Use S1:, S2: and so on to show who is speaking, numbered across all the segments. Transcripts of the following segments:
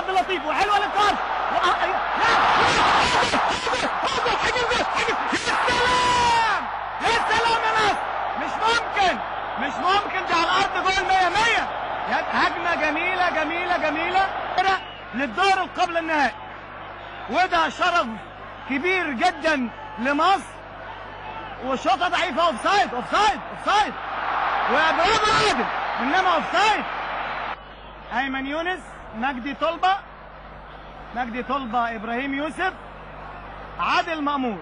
S1: عبد اللطيف وحلوه للكارت يا سلام يا ناس، مش ممكن ده على الارض جول 100 هجمه جميله جميله جميله للدور قبل النهائي، وده شرف كبير جدا لمصر. وشوطه ضعيفه، اوفسايد اوفسايد اوفسايد، وبرافو عادل انما اوفسايد. ايمن يونس، مجدي طلبه، ابراهيم يوسف، عادل مأمور.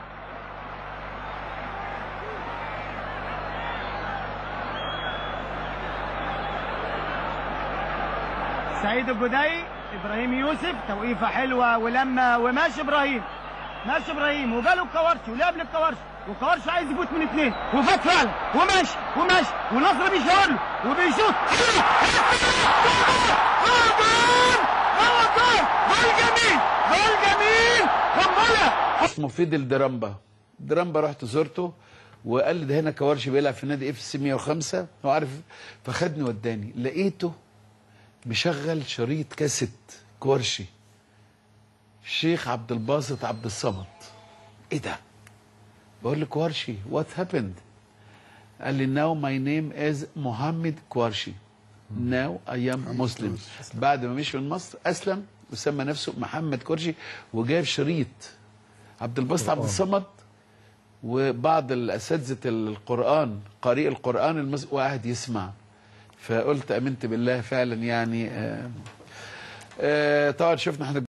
S1: سعيد الجدعي، ابراهيم يوسف، توقيفه حلوه ولما وماشي ابراهيم وجاله الكوارشي ولعب للكوارشي، والكوارشي عايز يفوت من اثنين وفات فعلا وماشي ونصر بيشاور له وبيشوط. جول جميل قنبله.
S2: اسمه فيدل درامبا رحت زرته وقال لي ده هنا كوارشي بيلعب في نادي اف سي 105 هو عارف، فخدني وداني لقيته مشغل شريط كاسيت كوارشي الشيخ عبد الباسط عبد الصمد. ايه ده؟ بقول له كوارشي وات هابند؟ قال لي ناو ماي نيم از محمد كوارشي ناو اي ام مسلم. بعد ما مشي من مصر اسلم وسمى نفسه محمد كوارشي، وجاب شريط عبد الباسط عبد الصمد وبعض الاساتذه القران قارئ القران وقاعد يسمع. فقلت امنت بالله فعلا يعني. طبعا شفنا احنا